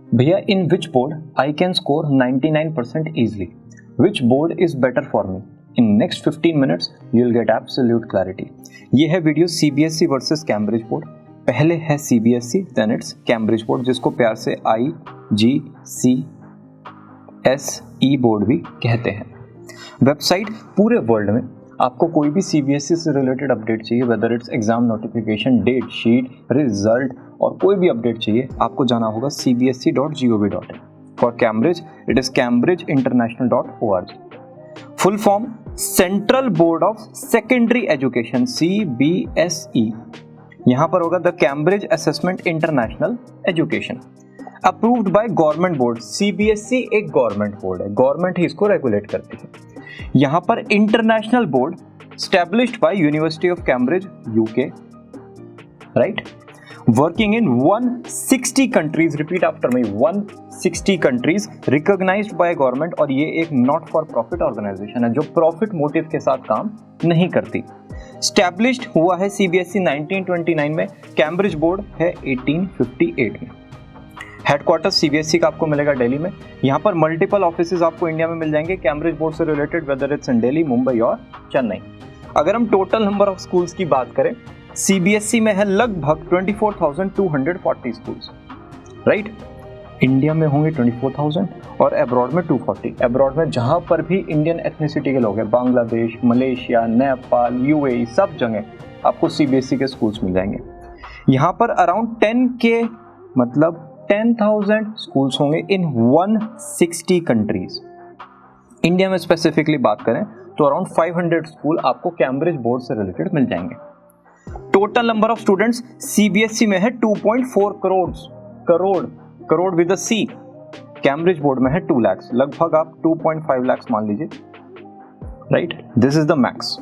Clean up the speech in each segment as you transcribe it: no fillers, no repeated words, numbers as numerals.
भैया in which board I can score 99% easily? Which board is better for me? In next 15 minutes you will get absolute clarity. ये है video CBSE versus Cambridge board. पहले है CBSE then it's Cambridge board, जिसको प्यार से IGCSE board भी कहते हैं। वेबसाइट पूरे वर्ल्ड में आपको कोई भी CBSE से रिलेटेड अपडेट चाहिए, whether it's exam notification, date sheet, result और कोई भी अपडेट चाहिए, आपको जाना होगा cbse.gov.in। For Cambridge it is cambridgeinternational.org। Full form central board of secondary education CBSE। यहां पर होगा the Cambridge assessment international education, approved by government board. CBSE एक गवर्नमेंट बोर्ड है, गवर्नमेंट ही इसको रेगुलेट करती है। यहां पर international board established by university of Cambridge UK, right, working in 160 countries, repeat after me, 160 countries, recognised by government. और ये एक नॉट फॉर प्रॉफिट ऑर्गेनाइजेशन है जो प्रॉफिट मोटिव के साथ काम नहीं करती। स्टैब्लिश्ड हुआ है CBSE 1929 में, कैम्ब्रिज बोर्ड है 1858 में। हेडक्वार्टर CBSE का आपको मिलेगा दिल्ली में। यहाँ पर मल्टीपल ऑफिसेज आपको इंडिया में मिल जाएंगे कैम्ब्रिज बोर्ड से related, whether it's in Delhi, Mumbai और चेन्नई। अगर हम टोटल नंबर ऑफ स्कूल्स की बात करें, CBSE में है लगभग 24,240 स्कूल्स, राइट। इंडिया में होंगे 24,000 और अब्रॉड में 240। अब्रॉड में जहां पर भी इंडियन एथनिसिटी के लोग हैं, बांग्लादेश, मलेशिया, नेपाल, UAE, सब जगह आपको CBSE के स्कूल्स मिल जाएंगे। यहाँ पर अराउंड 10K मतलब 10,000 स्कूल्स होंगे इन 160 कंट्रीज। इंडिया में स्पेसिफिकली बात करें तो अराउंड 500 स्कूल आपको कैम्ब्रिज बोर्ड से रिलेटेड मिल जाएंगे। Total number of students CBSE में है 2.4 crore with a C। Cambridge board में है 2 लाख, लगभग आप 2.5 लाख मान लीजिए, right. This is the max,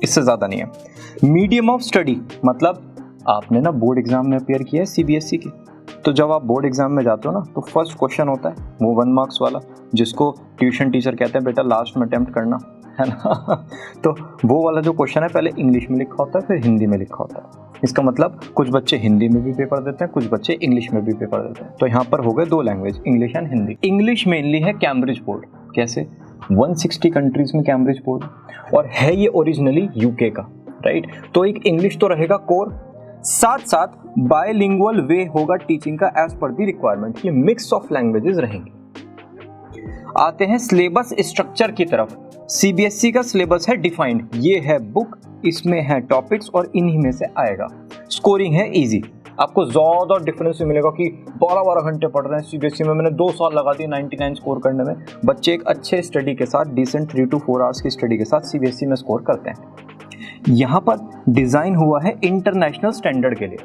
इससे ज्यादा नहीं है। मीडियम ऑफ स्टडी मतलब आपने ना बोर्ड एग्जाम में अपियर किया है CBSE की, तो जब आप बोर्ड एग्जाम में जाते हो ना तो फर्स्ट क्वेश्चन होता है वो 1 मार्क्स वाला, जिसको ट्यूशन टीचर कहते हैं बेटा लास्ट में अटेम्प्ट करना है ना। तो वो वाला जो क्वेश्चन है पहले इंग्लिश में लिखा होता है, फिर हिंदी में लिखा होता है। इसका मतलब कुछ बच्चे हिंदी में भी पेपर देते हैं, कुछ बच्चे इंग्लिश में भी पेपर देते हैं। तो यहाँ पर हो गए 2 language, English and Hindi. English mainly है कैम्ब्रिज बोर्ड। कैसे? 160 कंट्रीज में कैम्ब्रिज बोर्ड, और है ये ओरिजिनली UK का, राइट। तो एक इंग्लिश तो रहेगा कोर, साथ साथ बायलिंगुअल वे होगा टीचिंग का एज पर दी रिक्वायरमेंट। ये मिक्स ऑफ लैंग्वेजेस रहेंगे। आते हैं सिलेबस स्ट्रक्चर की तरफ। CBSE का सिलेबस है डिफाइंड, ये है बुक, इसमें है टॉपिक्स और इन्हीं में से आएगा। स्कोरिंग है इजी, आपको ज्यादा डिफरेंस मिलेगा कि 12-12 घंटे पढ़ रहे हैं CBSE में, मैंने 2 साल लगा दिए 99 स्कोर करने में। बच्चे एक अच्छे स्टडी के साथ, डिसेंट 3 to 4 आवर्स की स्टडी के साथ CBSE में स्कोर करते हैं। यहाँ पर डिजाइन हुआ है इंटरनेशनल स्टैंडर्ड के लिए।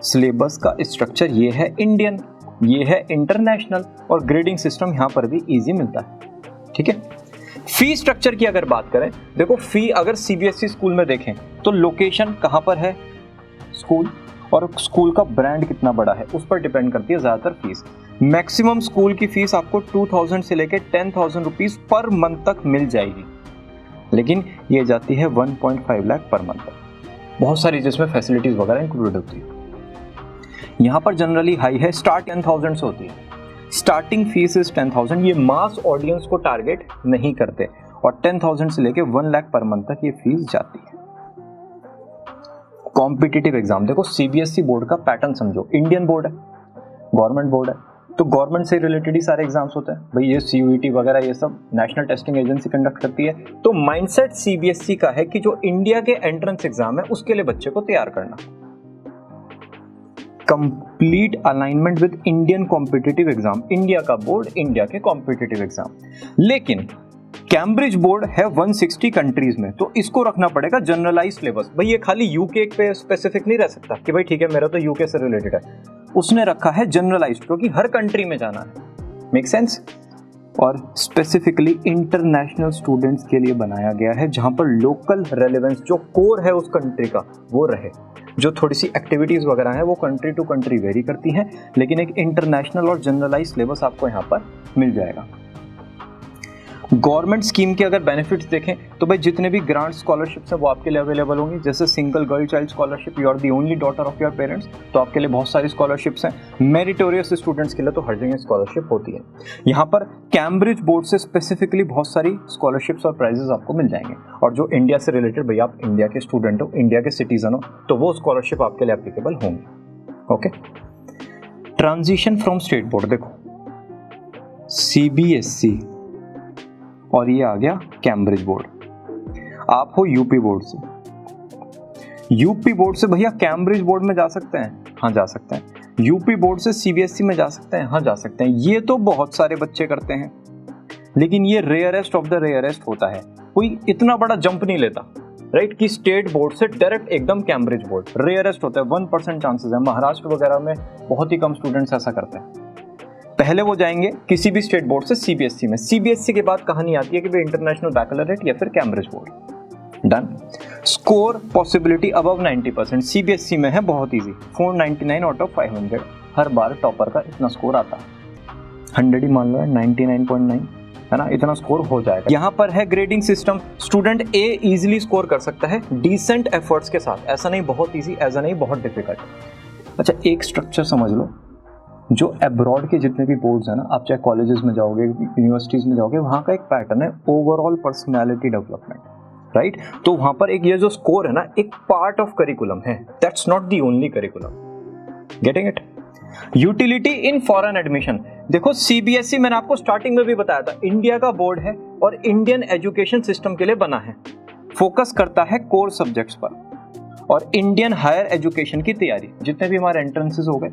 सिलेबस का स्ट्रक्चर ये है इंडियन, ये है इंटरनेशनल, और ग्रेडिंग सिस्टम यहाँ पर भी इजी मिलता है, ठीक है। फी स्ट्रक्चर की अगर बात करें, देखो फी अगर CBSE स्कूल में देखें तो लोकेशन कहाँ पर है स्कूल, और स्कूल का ब्रांड कितना बड़ा है, उस पर डिपेंड करती है ज्यादातर फीस। मैक्सिमम स्कूल की फीस आपको 2,000 से लेकर 10,000 रुपीज पर मंथ तक मिल जाएगी, लेकिन ये जाती है 1.5 लाख पर मंथ तक। बहुत सारी जिसमें फैसिलिटीज वगैरह इंक्लूड होती है। यहाँ पर जनरली हाई है, स्टार्ट 10,000 से होती है, स्टार्टिंग फीस इज 10,000। ये मास ऑडियंस को टारगेट नहीं करते, और 10,000 से लेके 1 लाख पर मंथ तक ये फीस जाती है। कॉम्पिटिटिव एग्जाम देखो, CBSE बोर्ड का पैटर्न समझो, इंडियन बोर्ड है, गवर्नमेंट बोर्ड है, तो गवर्नमेंट से रिलेटेड ही सारे एग्जाम्स होते हैं भाई। ये CUET वगैरह ये सब नेशनल टेस्टिंग एजेंसी कंडक्ट करती है। तो माइंडसेट CBSE का है कि जो इंडिया के एंट्रेंस एग्जाम है उसके लिए बच्चे को तैयार करना, complete alignment with Indian competitive exam, India का बोर्ड, इंडिया के कॉम्पिटिटिव एग्जाम। लेकिन कैम्ब्रिज बोर्ड है 160 कंट्रीज में, तो इसको रखना पड़ेगा जनरलाइज सिलेबस। भाई ये खाली UK पे स्पेसिफिक नहीं रह सकता कि भाई ठीक है मेरा तो UK से रिलेटेड है, उसने रखा है जनरलाइज्ड, क्योंकि हर कंट्री में जाना है, मेक सेंस। और स्पेसिफिकली इंटरनेशनल स्टूडेंट्स के लिए बनाया गया है, जहां पर लोकल रेलेवेंस जो कोर है उस कंट्री का वो रहे। जो थोड़ी सी एक्टिविटीज वगैरह है वो कंट्री टू कंट्री वेरी करती हैं, लेकिन एक इंटरनेशनल और जनरलाइज सिलेबस आपको यहाँ पर मिल जाएगा। गवर्नमेंट स्कीम के अगर बेनिफिट्स देखें तो भाई जितने भी ग्रांट स्कॉलरशिप्स हैं वो आपके लिए अवेलेबल होंगी। जैसे single girl child scholarship, you are the only daughter of your parents, तो आपके लिए बहुत सारी स्कॉलरशिप्स हैं। मेरिटोरियस स्टूडेंट्स के लिए तो हर जगह स्कॉलरशिप होती है। यहाँ पर कैम्ब्रिज बोर्ड से स्पेसिफिकली बहुत सारी स्कॉलरशिप्स और प्राइजेस आपको मिल जाएंगे। और जो इंडिया से रिलेटेड, भैया आप इंडिया के स्टूडेंट हो, इंडिया के सिटीजन हो, तो वो स्कॉलरशिप आपके लिए एप्लीकेबल होंगी। Okay, transition from state board, देखो CBSE और ये आ गया कैम्ब्रिज बोर्ड। आप हो यूपी बोर्ड से, यूपी बोर्ड से भैया कैम्ब्रिज बोर्ड में जा सकते हैं? हाँ जा सकते हैं। यूपी बोर्ड से CBSE में जा सकते हैं? हाँ जा सकते हैं। ये तो बहुत सारे बच्चे करते हैं, लेकिन ये रेयरेस्ट ऑफ द रेयरेस्ट होता है। कोई इतना बड़ा जंप नहीं लेता, राइट, कि स्टेट बोर्ड से डायरेक्ट एकदम कैम्ब्रिज बोर्ड। रेयरेस्ट होता है, 1% चांसेस है। महाराष्ट्र वगैरह में बहुत ही कम स्टूडेंट्स ऐसा करते हैं। पहले वो जाएंगे किसी भी स्टेट बोर्ड से CBSE में। CBSE के बाद कहानी आती है कि भाई इंटरनेशनल बैकलॉरेट या फिर Cambridge board. Done. Score possibility above 90%। CBSE में है बहुत easy, 499 out of 500। Her bar topper का इतना स्कोर आता है। 100 ही मान लो, 99.9 है ना, इतना स्कोर हो जाएगा। यहाँ पर है grading system. Student A easily score कर सकता है डिसेंट एफर्ट्स के साथ। ऐसा नहीं बहुत इजी, ऐसा नहीं बहुत डिफिकल्ट। अच्छा, एक स्ट्रक्चर समझ लो, जो अब्रॉड के जितने भी बोर्ड्स हैं ना, आप चाहे कॉलेजेस में जाओगे, यूनिवर्सिटीज में जाओगे, वहाँ का एक पैटर्न है ओवरऑल पर्सनैलिटी डेवलपमेंट, राइट। तो वहाँ पर एक ये जो स्कोर है ना, एक पार्ट ऑफ करिकुलम है, that's not the only curriculum. Getting it? Utility in foreign admission, देखो CBSE मैंने आपको स्टार्टिंग में भी बताया था, इंडिया का बोर्ड है और इंडियन एजुकेशन सिस्टम के लिए बना है। फोकस करता है कोर सब्जेक्ट्स पर और इंडियन हायर एजुकेशन की तैयारी। जितने भी हमारे एंट्रेंसेस हो गए,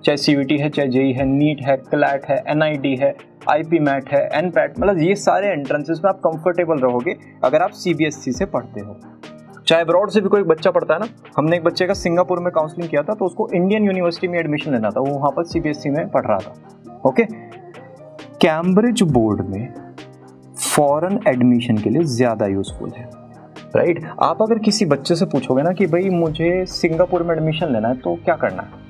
चाहे CVT है, चाहे JEE है, नीट है, क्लैट है, NIT है, IP मैट है, NPAT, मतलब ये सारे एंट्रेंसेस में आप कंफर्टेबल रहोगे अगर आप CBSE से पढ़ते हो। चाहे अब्रॉड से भी कोई बच्चा पढ़ता है ना, हमने एक बच्चे का सिंगापुर में काउंसलिंग किया था, तो उसको इंडियन यूनिवर्सिटी में एडमिशन लेना था, वो वहाँ पर CBSE में पढ़ रहा था। ओके, कैम्ब्रिज बोर्ड में फॉरेन एडमिशन के लिए ज़्यादा यूजफुल है, राइट। आप अगर किसी बच्चे से पूछोगे ना कि भाई मुझे सिंगापुर में एडमिशन लेना है तो क्या करना है,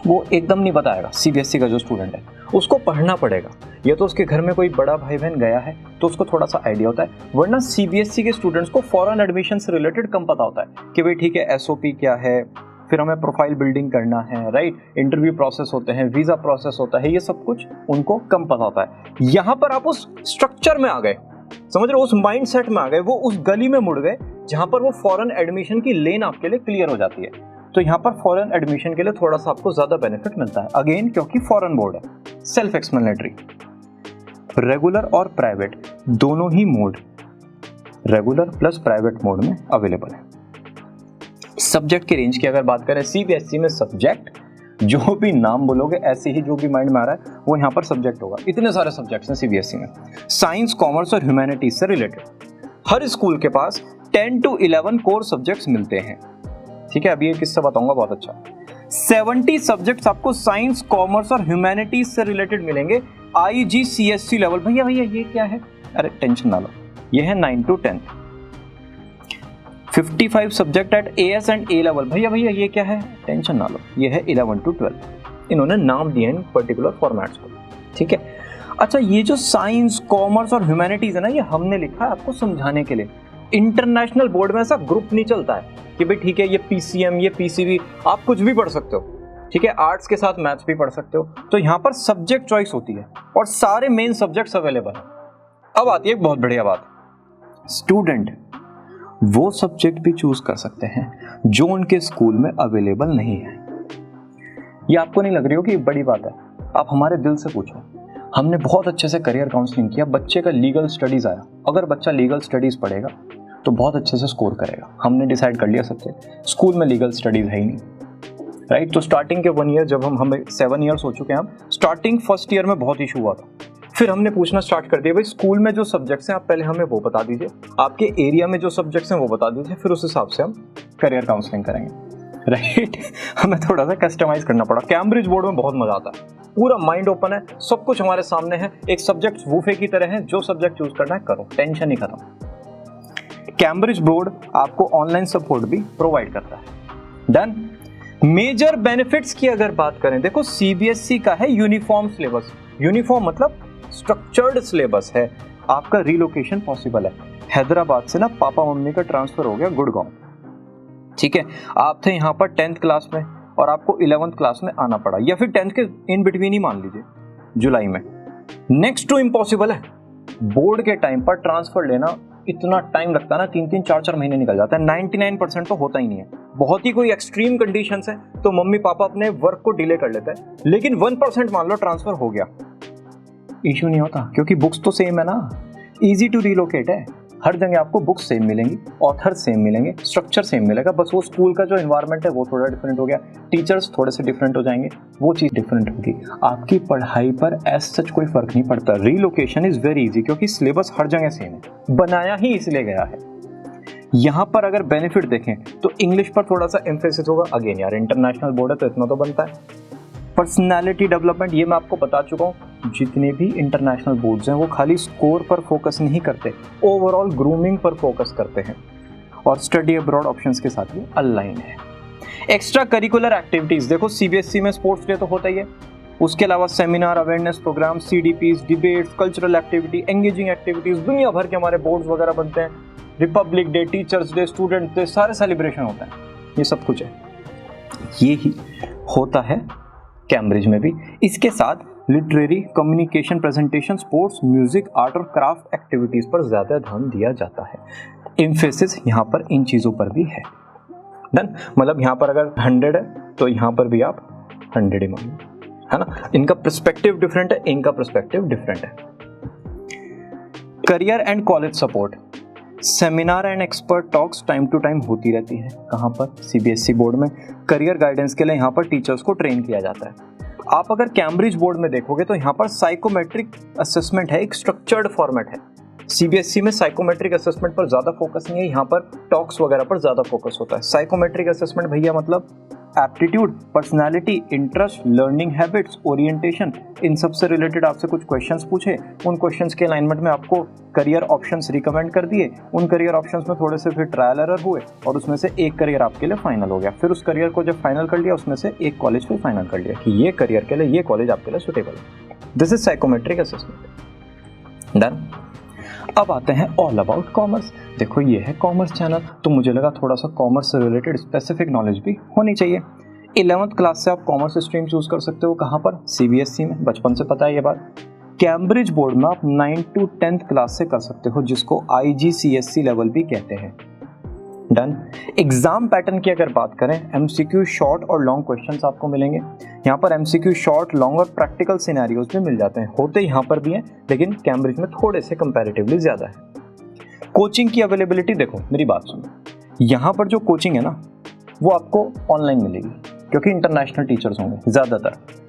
वो एकदम नहीं बताएगा। CBSE का जो स्टूडेंट है उसको पढ़ना पड़ेगा, या तो उसके घर में कोई बड़ा भाई बहन गया है तो उसको थोड़ा सा आइडिया होता है, वरना CBSE के स्टूडेंट्स को फॉरेन एडमिशन से रिलेटेड कम पता होता है कि भाई ठीक है SOP क्या है, फिर हमें प्रोफाइल बिल्डिंग करना है, राइट, इंटरव्यू प्रोसेस होते हैं, वीज़ा प्रोसेस होता है, ये सब कुछ उनको कम पता होता है। यहाँ पर आप उस स्ट्रक्चर में आ गए, समझ रहे हो, उस माइंडसेट में आ गए, वो उस गली में मुड़ गए जहां पर वो फॉरेन एडमिशन की लेन आपके लिए क्लियर हो जाती है। तो यहाँ पर फॉरेन एडमिशन के लिए थोड़ा सा आपको ज्यादा बेनिफिट मिलता है, अगेन क्योंकि फॉरेन बोर्ड है। Self explanatory. रेगुलर और प्राइवेट दोनों ही mode, regular plus private mode में अवेलेबल है। सब्जेक्ट की रेंज की अगर बात करें, CBSE में सब्जेक्ट जो भी नाम बोलोगे ऐसे ही जो भी माइंड में आ रहा है वो यहाँ पर सब्जेक्ट होगा। इतने सारे सब्जेक्ट्स हैं CBSE में, साइंस, कॉमर्स और ह्यूमैनिटीज से रिलेटेड। हर स्कूल के पास 10 to 11 कोर सब्जेक्ट्स मिलते हैं, ठीक है। अभी ये किस्सा बताऊंगा बहुत अच्छा। 70 सब्जेक्ट्स आपको साइंस, कॉमर्स और ह्यूमैनिटीज से रिलेटेड मिलेंगे IGCSE लेवल। भैया भैया ये क्या है? अरे टेंशन ना लो, ये है 9 to 10। 55 subject at AS and A level. भैया भैया ये क्या है? टेंशन ना लो, ये है 11 to 12। इन्होंने नाम दिए इन पर्टिकुलर फॉर्मेट्स को, ठीक है। अच्छा, ये जो साइंस, कॉमर्स और ह्यूमैनिटीज है ना, ये हमने लिखा है आपको समझाने के लिए। इंटरनेशनल बोर्ड में ऐसा ग्रुप नहीं चलता है कि भाई ठीक है ये PCM, ये PCB, आप कुछ भी पढ़ सकते हो, ठीक है। आर्ट्स के साथ मैथ्स भी पढ़ सकते हो। तो यहाँ पर सब्जेक्ट चॉइस होती है और सारे मेन सब्जेक्ट्स अवेलेबल हैं। अब आती है एक बहुत बढ़िया बात, स्टूडेंट वो सब्जेक्ट भी चूज कर सकते हैं जो उनके स्कूल में अवेलेबल नहीं है। ये आपको नहीं लग रही हो कि बड़ी बात है? आप हमारे दिल से पूछो, हमने बहुत अच्छे से करियर काउंसलिंग किया, बच्चे का लीगल स्टडीज आया। अगर बच्चा लीगल स्टडीज पढ़ेगा तो बहुत अच्छे से स्कोर करेगा। हमने डिसाइड कर लिया सब्जेक्ट, स्कूल में लीगल स्टडीज है ही नहीं, राइट। तो स्टार्टिंग के 1 ईयर, जब हमें 7 ईयर्स हो चुके हैं, हम स्टार्टिंग फर्स्ट ईयर में बहुत इशू हुआ था। फिर हमने पूछना स्टार्ट कर दिया, भाई स्कूल में जो सब्जेक्ट्स हैं आप पहले हमें वो बता दीजिए, आपके एरिया में जो सब्जेक्ट्स हैं वो बता दीजिए, फिर उस हिसाब से हम करियर काउंसलिंग करेंगे, राइट। हमें थोड़ा सा कस्टमाइज करना पड़ा। कैम्ब्रिज बोर्ड में बहुत मजा आता है, पूरा माइंड ओपन है, सब कुछ हमारे सामने है, एक सब्जेक्ट वूफे की तरह है, जो सब्जेक्ट चूज करना है करो, टेंशन ही खत्म। कैम्ब्रिज बोर्ड आपको ऑनलाइन सपोर्ट भी प्रोवाइड करता है। डन। मेजर बेनिफिट्स की अगर बात करें, देखो CBSE का है यूनिफॉर्म सिलेबस। यूनिफॉर्म मतलब स्ट्रक्चर्ड सिलेबस है, आपका रिलोकेशन पॉसिबल है। हैदराबाद से ना पापा मम्मी का ट्रांसफर हो गया गुड़गांव, ठीक है। आप थे यहाँ पर 10th क्लास में और आपको 11th क्लास में आना पड़ा, या फिर 10th के इन बिटवीन ही मान लीजिए, जुलाई में। नेक्स्ट टू इम्पॉसिबल है। बोर्ड के टाइम पर ट्रांसफर लेना इतना टाइम लगता है ना, 3-3 4-4 महीने निकल जाता है। 99% तो होता ही नहीं है। बहुत ही कोई एक्सट्रीम कंडीशंस है तो मम्मी पापा अपने वर्क को डिले कर लेते हैं, लेकिन 1% मान लो ट्रांसफर हो गया, इश्यू नहीं होता, क्योंकि बुक्स तो सेम है ना, इजी टू रिलोकेट है। हर जगह आपको बुक्स सेम मिलेंगी, ऑथर सेम मिलेंगे, स्ट्रक्चर सेम मिलेगा, बस वो स्कूल का जो एनवायरनमेंट है वो थोड़ा डिफरेंट हो गया, टीचर्स थोड़े से डिफरेंट हो जाएंगे, वो चीज़ डिफरेंट होगी। आपकी पढ़ाई पर एज सच कोई फर्क नहीं पड़ता। रिलोकेशन इज वेरी इजी, क्योंकि सिलेबस हर जगह सेम है, बनाया ही इसलिए गया है। यहाँ पर अगर बेनिफिट देखें तो इंग्लिश पर थोड़ा सा एम्फेसिस होगा। अगेन यार इंटरनेशनल बोर्ड है तो इतना तो बनता है। पर्सनालिटी डेवलपमेंट, ये मैं आपको बता चुका हूँ, जितने भी इंटरनेशनल बोर्ड्स हैं वो खाली स्कोर पर फोकस नहीं करते, ओवरऑल ग्रूमिंग पर फोकस करते हैं, और स्टडी अब्रॉड ऑप्शंस के साथ ये अलाइन है। एक्स्ट्रा करिकुलर एक्टिविटीज, देखो सीबीएसई में स्पोर्ट्स डे तो होता ही है, उसके अलावा सेमिनार, अवेयरनेस प्रोग्राम, सीडीपीज, debates, cultural activity, engaging activities, दुनिया भर के हमारे बोर्ड्स वगैरह बनते हैं। Republic Day, teachers day, student day, सारे सेलिब्रेशन होता है, ये सब कुछ है। ये ही होता है कैम्ब्रिज में भी। इसके साथ literary, communication, presentation, sports, music, art और क्राफ्ट एक्टिविटीज पर ज्यादा ध्यान दिया जाता है। एम्फेसिस यहाँ पर इन चीजों पर भी है। डन, मतलब यहाँ पर अगर 100 है तो यहाँ पर भी आप 100 ही मान लो, है ना। इनका पर्सपेक्टिव डिफरेंट है, इनका पर्सपेक्टिव डिफरेंट है। Career and college support, seminar and expert talks time to time होती रहती है। कहाँ पर? सीबीएसई बोर्ड में। करियर गाइडेंस के लिए यहाँ पर टीचर्स को ट्रेन किया जाता है। आप अगर कैम्ब्रिज बोर्ड में देखोगे तो यहाँ पर साइकोमेट्रिक असेसमेंट है, एक स्ट्रक्चर्ड फॉर्मेट है। सीबीएसई में साइकोमेट्रिक असेसमेंट पर ज्यादा फोकस नहीं है, यहाँ पर टॉक्स वगैरह पर ज्यादा फोकस होता है। साइकोमेट्रिक असेसमेंट भैया मतलब aptitude, personality, interest, learning habits, orientation, इन सब से रिलेटेड आपसे कुछ क्वेश्चंस पूछे, उन क्वेश्चंस के अलाइनमेंट में आपको करियर ऑप्शंस रिकमेंड कर दिए, उन करियर ऑप्शंस में थोड़े से फिर ट्रायल एरर हुए और उसमें से एक करियर आपके लिए फाइनल हो गया। फिर उस करियर को जब फाइनल कर लिया उसमें से एक कॉलेज फिर फाइनल कर लिया कि ये करियर के लिए ये कॉलेज आपके लिए सुटेबल है। This is psychometric assessment. Done. अब आते हैं ऑल अबाउट कॉमर्स। देखो ये है कॉमर्स चैनल, तो मुझे लगा थोड़ा सा कॉमर्स से रिलेटेड स्पेसिफिक नॉलेज भी होनी चाहिए। 11th क्लास से आप कॉमर्स स्ट्रीम चूज कर सकते हो। कहाँ पर? सीबीएसई में, बचपन से पता है ये बात। कैम्ब्रिज बोर्ड में आप 9 to 10th क्लास से कर सकते हो, जिसको IGCSE लेवल भी कहते हैं। डन। एग्जाम पैटर्न की अगर बात करें, MCQ शॉर्ट और लॉन्ग क्वेश्चंस आपको मिलेंगे। यहाँ पर MCQ शॉर्ट, लॉन्ग और प्रैक्टिकल सिनेरियोज भी मिल जाते हैं, होते यहाँ पर भी हैं, लेकिन कैम्ब्रिज में थोड़े से कंपैरेटिवली ज्यादा है। कोचिंग की अवेलेबिलिटी देखो, मेरी बात सुनो, यहाँ पर जो कोचिंग है ना वो आपको ऑनलाइन मिलेगी, क्योंकि इंटरनेशनल टीचर्स होंगे ज्यादातर।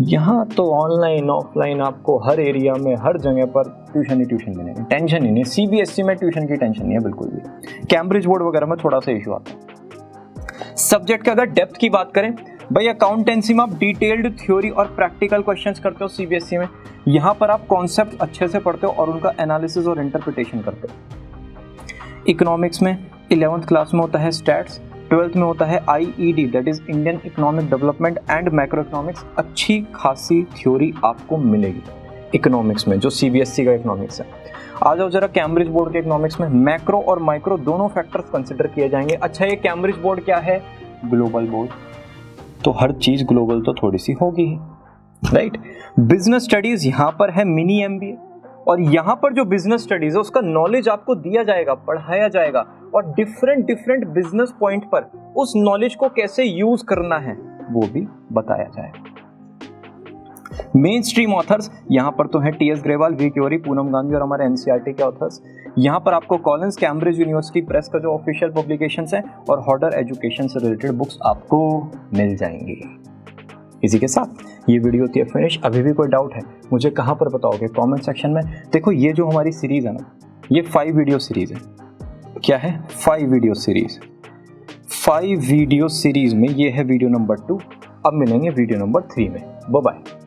यहाँ तो ऑनलाइन ऑफलाइन आपको हर एरिया में हर जगह पर ट्यूशन ही ट्यूशन मिलेंगे, टेंशन ही नहीं। सीबीएसई में ट्यूशन की टेंशन नहीं है बिल्कुल भी। कैम्ब्रिज बोर्ड वगैरह में थोड़ा सा इशू आता है। सब्जेक्ट का अगर डेप्थ की बात करें, भाई अकाउंटेंसी में आप डिटेल्ड थ्योरी और प्रैक्टिकल क्वेश्चंस करते हो सीबीएसई में। यहाँ पर आप कॉन्सेप्ट अच्छे से पढ़ते हो और उनका एनालिसिस और इंटरप्रिटेशन करते हो। इकोनॉमिक्स में 11th क्लास में होता है स्टैट्स, 12th में होता है IED, that is Indian economic development and macro economics. अच्छी खासी थ्योरी आपको मिलेगी इकोनॉमिक्स में, जो सीबीएसई का इकोनॉमिक्स है। आ जाओ जरा कैम्ब्रिज बोर्ड के इकोनॉमिक्स में, मैक्रो और माइक्रो दोनों फैक्टर्स कंसिडर किए जाएंगे। अच्छा, ये कैम्ब्रिज बोर्ड क्या है? ग्लोबल बोर्ड, तो हर चीज ग्लोबल तो थोड़ी सी होगी ही, राइट। बिजनेस स्टडीज यहाँ पर है मिनी MBA, और यहाँ पर जो बिजनेस स्टडीज है उसका नॉलेज आपको दिया जाएगा, पढ़ाया जाएगा, और डिफरेंट डिफरेंट बिजनेस पॉइंट पर उस नॉलेज को कैसे यूज करना है वो भी बताया जाएगा। मेन स्ट्रीम ऑथर्स यहाँ पर तो है TS Grewal, V query, Poonam Gandhi और हमारे NCERT के ऑथर्स। यहाँ पर आपको कॉलिंस, कैम्ब्रिज यूनिवर्सिटी प्रेस का जो ऑफिशियल पब्लिकेशंस हैं और हॉडर एजुकेशन से रिलेटेड बुक्स आपको मिल जाएंगी। इसी के साथ ये वीडियो होती है फिनिश। अभी भी कोई डाउट है मुझे कहाँ पर बताओगे? कमेंट सेक्शन में। देखो ये जो हमारी सीरीज है ना, ये 5 वीडियो सीरीज है। क्या है? 5 वीडियो सीरीज। 5 वीडियो सीरीज में ये है वीडियो नंबर 2। अब मिलेंगे वीडियो नंबर 3 में। Bye bye.